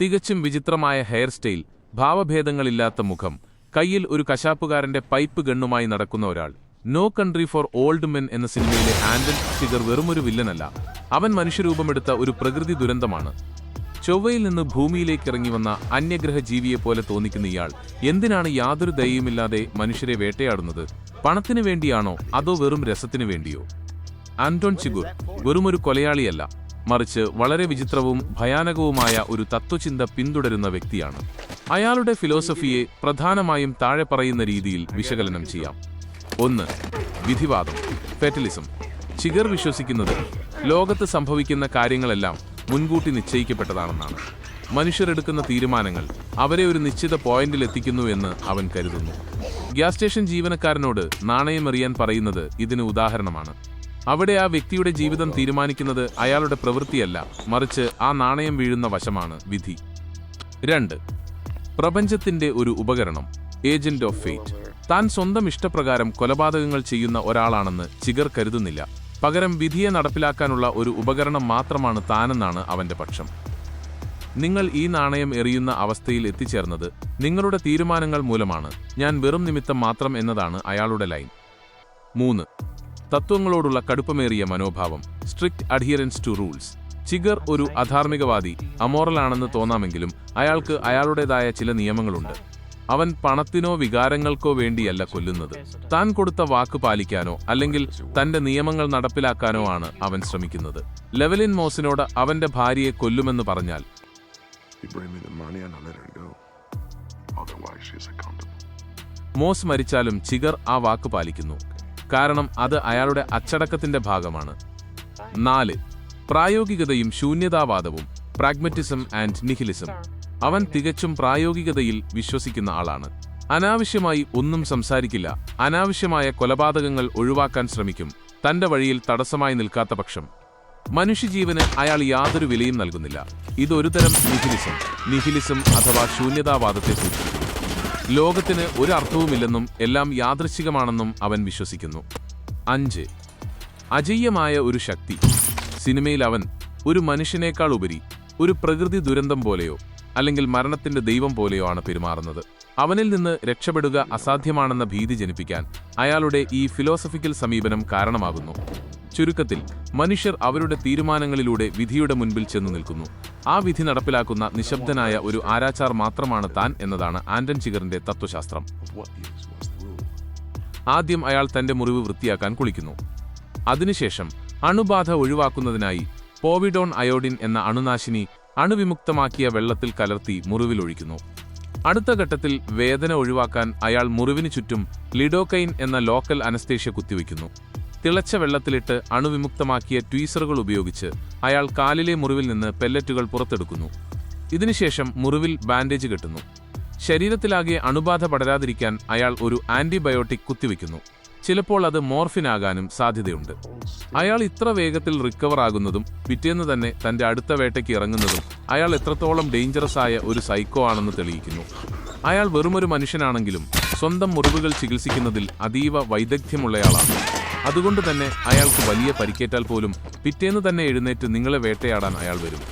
തികച്ചും വിചിത്രമായ hair style, ഭാവഭേദങ്ങളില്ലാത്ത മുഖം, കയ്യിൽ ഒരു കശാപ്പുകാരന്റെ പൈപ്പ് ഗണ്ണുമായി നടക്കുന്ന ഒരാൾ. No country for old men എന്ന സിനിമയിലെ ആൻഡൻ ചിഗർ വെറുമൊരു വില്ലനല്ല, അവൻ മനുഷ്യരൂപമെടുത്ത ഒരു പ്രകൃതി ദുരന്തമാണ്. ചൊവ്വയിൽ നിന്ന് ഭൂമിയിലേക്ക് ഇറങ്ങിവന്ന അന്യഗ്രഹ ജീവിയെപ്പോലെ തോന്നിക്കുന്ന ഇയാൾ എന്തിനാണ് യാതൊരു ദയയുമില്ലാതെ മനുഷ്യരെ വേട്ടയാടുന്നത്? പണത്തിനു വേണ്ടിയാണോ, അതോ വെറും രസത്തിനു വേണ്ടിയോ? ആന്റോൺ ചിഗുർ വെറുമൊരു കൊലയാളിയല്ല, മറിച്ച് വളരെ വിചിത്രവും ഭയാനകവുമായ ഒരു തത്വചിന്ത പിന്തുടരുന്ന വ്യക്തിയാണ്. അയാളുടെ ഫിലോസഫിയെ പ്രധാനമായും താഴെ പറയുന്ന രീതിയിൽ വിശകലനം ചെയ്യാം. 1. വിധിവാദം, ഫെറ്റലിസം. ചിഗർ വിശ്വസിക്കുന്നത് ലോകത്ത് സംഭവിക്കുന്ന കാര്യങ്ങളെല്ലാം മുൻകൂട്ടി നിശ്ചയിക്കപ്പെട്ടതാണെന്നാണ്. മനുഷ്യരെടുക്കുന്ന തീരുമാനങ്ങൾ അവരെ ഒരു നിശ്ചിത പോയിന്റിൽ എത്തിക്കുന്നു എന്ന് അവൻ കരുതുന്നു. ഗ്യാസ് സ്റ്റേഷൻ ജീവനക്കാരനോട് നാണയമെറിയാൻ പറയുന്നത് ഇതിന് ഉദാഹരണമാണ്. അവിടെ ആ വ്യക്തിയുടെ ജീവിതം തീരുമാനിക്കുന്നത് അയാളുടെ പ്രവൃത്തിയല്ല, മറിച്ച് ആ നാണയം വീഴുന്ന വശമാണ് വിധി. 2. പ്രപഞ്ചത്തിന്റെ ഒരു ഉപകരണം, ഏജന്റ് ഓഫ് ഫേറ്റ്. താൻ സ്വന്തം ഇഷ്ടപ്രകാരം കൊലപാതകങ്ങൾ ചെയ്യുന്ന ഒരാളാണെന്ന് ചിഗർ കരുതുന്നില്ല. പകരം വിധിയെ നടപ്പിലാക്കാനുള്ള ഒരു ഉപകരണം മാത്രമാണ് താനെന്നാണ് അവന്റെ പക്ഷം. നിങ്ങൾ ഈ നാണയം എറിയുന്ന അവസ്ഥയിൽ എത്തിച്ചേർന്നത് നിങ്ങളുടെ തീരുമാനങ്ങൾ മൂലമാണ്, ഞാൻ വെറും നിമിത്തം മാത്രം എന്നതാണ് അയാളുടെ ലൈൻ. 3. തത്വങ്ങളോടുള്ള കടുപ്പമേറിയ മനോഭാവം, സ്ട്രിക്റ്റ് അഡ്ഹിയറൻസ് ടു റൂൾസ്. ചിഗർ ഒരു അധാർമികവാദി, അമോറലാണെന്ന് തോന്നാമെങ്കിലും അയാൾക്ക് അയാളുടേതായ ചില നിയമങ്ങളുണ്ട്. അവൻ പണത്തിനോ വികാരങ്ങൾക്കോ വേണ്ടിയല്ല കൊല്ലുന്നത്. താൻ കൊടുത്ത വാക്ക് പാലിക്കാനോ അല്ലെങ്കിൽ തന്റെ നിയമങ്ങൾ നടപ്പിലാക്കാനോ ആണ് അവൻ ശ്രമിക്കുന്നത്. ലെവലിൻ മോസിനോട് അവന്റെ ഭാര്യയെ കൊല്ലുമെന്ന് പറഞ്ഞാൽ മോസ് മരിച്ചാലും ചിഗർ ആ വാക്ക് പാലിക്കുന്നു, കാരണം അത് അയാളുടെ അച്ചടക്കത്തിന്റെ ഭാഗമാണ്. 4. പ്രായോഗികതയും ശൂന്യതാവാദവും, പ്രാഗ്മറ്റിസം ആൻഡ് നിഹിലിസം. അവൻ തികച്ചും പ്രായോഗികതയിൽ വിശ്വസിക്കുന്ന ആളാണ്. അനാവശ്യമായി ഒന്നും സംസാരിക്കില്ല, അനാവശ്യമായ കൊലപാതകങ്ങൾ ഒഴിവാക്കാൻ ശ്രമിക്കും, തന്റെ വഴിയിൽ തടസ്സമായി നിൽക്കാത്ത പക്ഷം. മനുഷ്യജീവന് അയാൾ യാതൊരു വിലയും നൽകുന്നില്ല. ഇതൊരുതരം നിഹിലിസം അഥവാ ശൂന്യതാവാദത്തെ സൂചിപ്പിക്കുന്നു. ലോകത്തിന് ഒരു അർത്ഥവുമില്ലെന്നും എല്ലാം യാദൃശ്ചികമാണെന്നും അവൻ വിശ്വസിക്കുന്നു. 5. അജയ്യമായ ഒരു ശക്തി. സിനിമയിൽ അവൻ ഒരു മനുഷ്യനേക്കാൾ ഉപരി ഒരു പ്രകൃതി ദുരന്തം പോലെയോ അല്ലെങ്കിൽ മരണത്തിന്റെ ദൈവം പോലെയോ ആണ് പെരുമാറുന്നത്. അവനിൽ നിന്ന് രക്ഷപ്പെടുക അസാധ്യമാണെന്ന ഭീതി ജനിപ്പിക്കാൻ അയാളുടെ ഈ ഫിലോസഫിക്കൽ സമീപനം കാരണമാകുന്നു. ചുരുക്കത്തിൽ, മനുഷ്യർ അവരുടെ തീരുമാനങ്ങളിലൂടെ വിധിയുടെ മുൻപിൽ ചെന്നു നിൽക്കുന്നു. ആ വിധി നടപ്പിലാക്കുന്ന നിശബ്ദനായ ഒരു ആരാച്ചാർ മാത്രമാണ് താൻ എന്നതാണ് ആന്റൺ ചിഗറിന്റെ തത്വശാസ്ത്രം. ആദ്യം അയാൾ തന്റെ മുറിവ് വൃത്തിയാക്കാൻ കുളിക്കുന്നു. അതിനുശേഷം അണുബാധ ഒഴിവാക്കുന്നതിനായി പോവിഡോൺ അയോഡിൻ എന്ന അണുനാശിനി അണുവിമുക്തമാക്കിയ വെള്ളത്തിൽ കലർത്തി മുറിവിലൊഴിക്കുന്നു. അടുത്ത ഘട്ടത്തിൽ വേദന ഒഴിവാക്കാൻ അയാൾ മുറിവിന് ചുറ്റും ലിഡോക്കൈൻ എന്ന ലോക്കൽ അനസ്തേഷ്യ കുത്തിവയ്ക്കുന്നു. തിളച്ച വെള്ളത്തിലിട്ട് അണുവിമുക്തമാക്കിയ ട്വീസറുകൾ ഉപയോഗിച്ച് അയാൾ കാലിലെ മുറിവിൽ നിന്ന് പെല്ലറ്റുകൾ പുറത്തെടുക്കുന്നു. ഇതിനുശേഷം മുറിവിൽ ബാൻഡേജ് കെട്ടുന്നു. ശരീരത്തിലാകെ അണുബാധ പടരാതിരിക്കാൻ അയാൾ ഒരു ആന്റിബയോട്ടിക് കുത്തിവയ്ക്കുന്നു. ചിലപ്പോൾ അത് മോർഫിനാകാനും സാധ്യതയുണ്ട്. അയാൾ ഇത്ര വേഗത്തിൽ റിക്കവർ ആകുന്നതും പിറ്റേന്ന് തന്നെ തന്റെ അടുത്ത വേട്ടയ്ക്ക് ഇറങ്ങുന്നതും അയാൾ എത്രത്തോളം ഡേഞ്ചറസ് ആയ ഒരു സൈക്കോ ആണെന്ന് തെളിയിക്കുന്നു. അയാൾ വെറുമൊരു മനുഷ്യനാണെങ്കിലും സ്വന്തം മുറിവുകൾ ചികിത്സിക്കുന്നതിൽ അതീവ വൈദഗ്ധ്യമുള്ളയാളാണ്. അതുകൊണ്ട് തന്നെ അയാൾക്ക് വലിയ പരിക്കേറ്റാൽ പോലും പിറ്റേന്ന് തന്നെ എഴുന്നേറ്റ് നിങ്ങളെ വേട്ടയാടാൻ അയാൾ വരും.